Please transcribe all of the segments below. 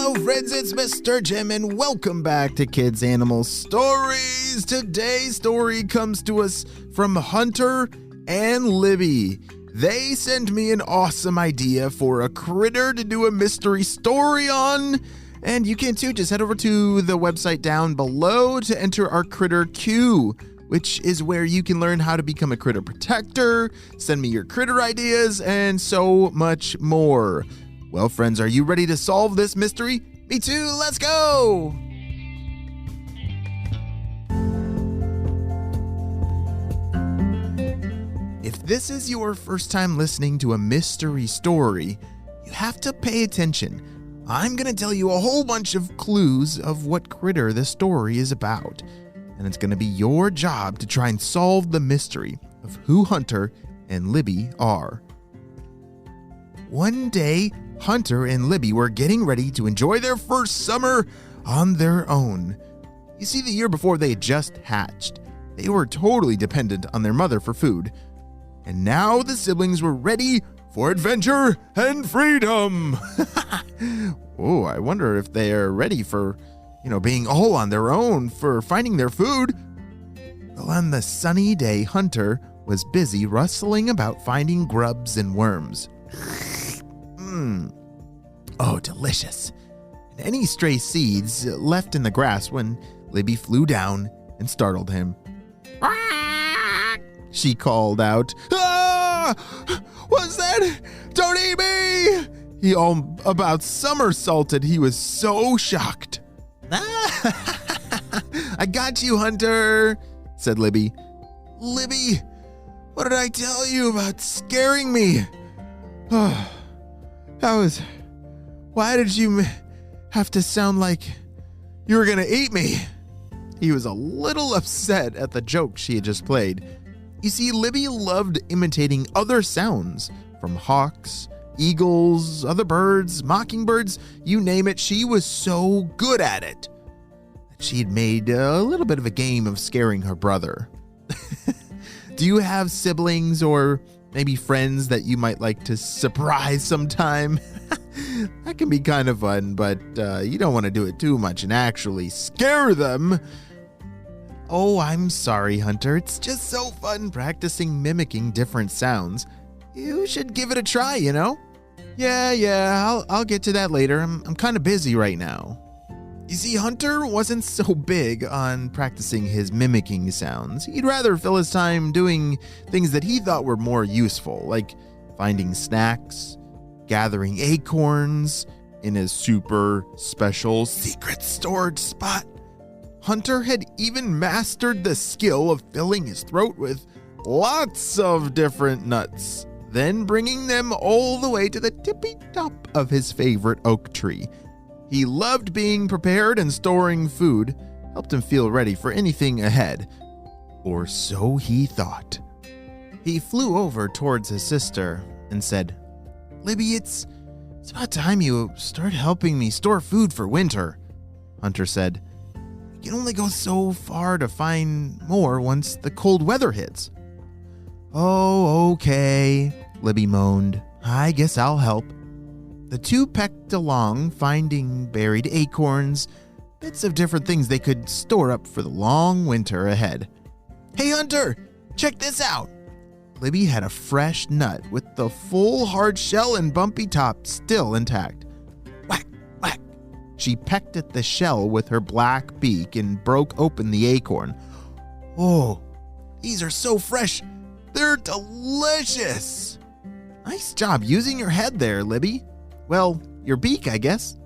Hello friends, it's Mr. Jim and welcome back to Kids Animal Stories. Today's story comes to us from Hunter and Libby. They sent me an awesome idea for a critter to do a mystery story on. And you can too, just head over to the website down below to enter our critter queue, which is where you can learn how to become a critter protector, send me your critter ideas, and so much more. Well, friends, are you ready to solve this mystery? Me too, let's go! If this is your first time listening to a mystery story, you have to pay attention. I'm going to tell you a whole bunch of clues of what critter the story is about. And it's going to be your job to try and solve the mystery of who Hunter and Libby are. One day, Hunter and Libby were getting ready to enjoy their first summer on their own. You see, the year before they had just hatched, they were totally dependent on their mother for food. And now the siblings were ready for adventure and freedom. Oh, I wonder if they are ready for, being all on their own for finding their food. Well, on the sunny day, Hunter was busy rustling about finding grubs and worms. Oh, delicious. And any stray seeds left in the grass when Libby flew down and startled him. She called out, "Ah! What's that? Don't eat me!" He all about somersaulted. He was so shocked. "I got you, Hunter," said Libby. "Libby, what did I tell you about scaring me? Why did you have to sound like you were going to eat me?" He was a little upset at the joke she had just played. You see, Libby loved imitating other sounds from hawks, eagles, other birds, mockingbirds, you name it. She was so good at it that she had made a little bit of a game of scaring her brother. Do you have siblings or maybe friends that you might like to surprise sometime? That can be kind of fun, but you don't want to do it too much and actually scare them. "Oh, I'm sorry, Hunter. It's just so fun practicing mimicking different sounds. You should give it a try, Yeah, I'll get to that later. I'm kind of busy right now." You see, Hunter wasn't so big on practicing his mimicking sounds. He'd rather fill his time doing things that he thought were more useful, like finding snacks, gathering acorns in his super special secret storage spot. Hunter had even mastered the skill of filling his throat with lots of different nuts, then bringing them all the way to the tippy top of his favorite oak tree. He loved being prepared, and storing food helped him feel ready for anything ahead. Or so he thought. He flew over towards his sister and said, "Libby, it's about time you start helping me store food for winter," Hunter said. "You can only go so far to find more once the cold weather hits." "Oh, okay," Libby moaned. "I guess I'll help." The two pecked along, finding buried acorns, bits of different things they could store up for the long winter ahead. "Hey, Hunter, check this out." Libby had a fresh nut with the full hard shell and bumpy top still intact. Whack, whack. She pecked at the shell with her black beak and broke open the acorn. "Oh, these are so fresh. They're delicious." "Nice job using your head there, Libby. Well, your beak, I guess."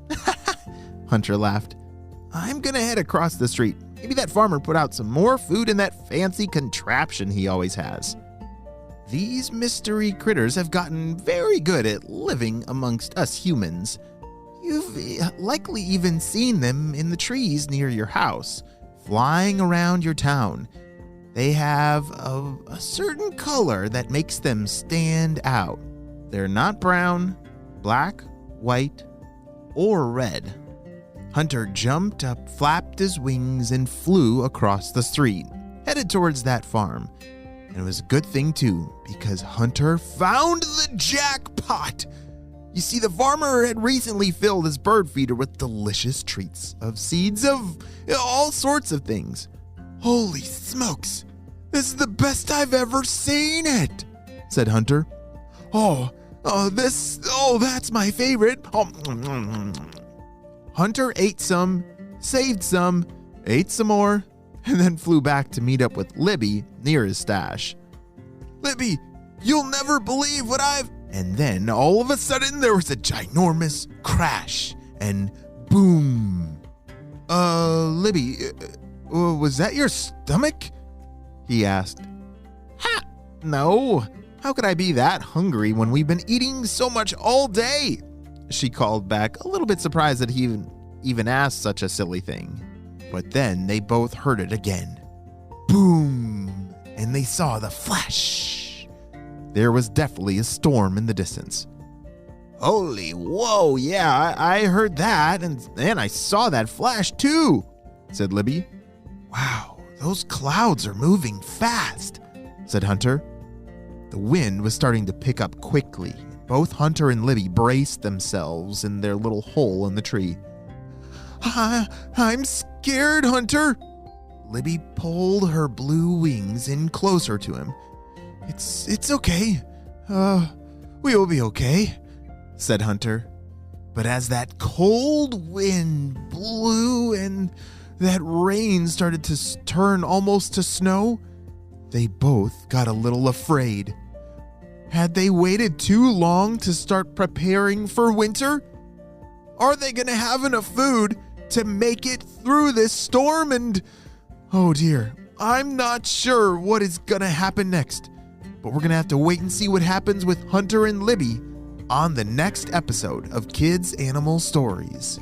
Hunter laughed. "I'm gonna head across the street. Maybe that farmer put out some more food in that fancy contraption he always has." These mystery critters have gotten very good at living amongst us humans. You've likely even seen them in the trees near your house, flying around your town. They have a certain color that makes them stand out. They're not brown, black, white, or red. Hunter jumped up, flapped his wings, and flew across the street, headed towards that farm. And it was a good thing, too, because Hunter found the jackpot. You see, the farmer had recently filled his bird feeder with delicious treats of seeds of all sorts of things. "Holy smokes, this is the best I've ever seen it," said Hunter. That's my favorite." Hunter ate some, saved some, ate some more, and then flew back to meet up with Libby near his stash. "Libby, you'll never believe what I've..." And then all of a sudden there was a ginormous crash and boom. Libby, was that your stomach?" he asked. "Ha! No. How could I be that hungry when we've been eating so much all day?" she called back, a little bit surprised that he even asked such a silly thing. But then they both heard it again. Boom! And they saw the flash. There was definitely a storm in the distance. "Holy whoa, yeah, I heard that, and I saw that flash too," said Libby. "Wow, those clouds are moving fast," said Hunter. The wind was starting to pick up quickly. Both Hunter and Libby braced themselves in their little hole in the tree. I'm scared, Hunter." Libby pulled her blue wings in closer to him. It's okay. We will be okay," said Hunter. But as that cold wind blew and that rain started to turn almost to snow, they both got a little afraid. Had they waited too long to start preparing for winter? Are they going to have enough food to make it through this storm? And oh dear, I'm not sure what is going to happen next. But we're going to have to wait and see what happens with Hunter and Libby on the next episode of Kids Animal Stories.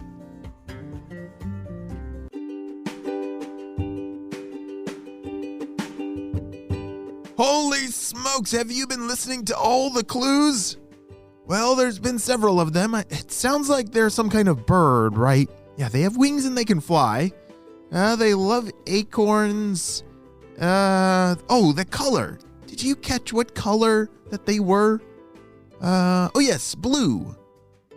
Holy smokes, have you been listening to all the clues? Well, there's been several of them. It sounds like they're some kind of bird, right? Yeah, they have wings and they can fly. They love acorns. The color. Did you catch what color that they were? Yes, blue.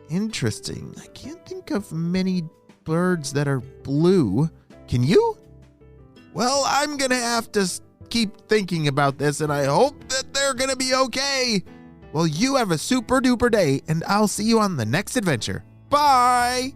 Interesting. I can't think of many birds that are blue. Can you? Well, I'm going to have to keep thinking about this, and I hope that they're going to be okay. Well, you have a super duper day, and I'll see you on the next adventure. Bye!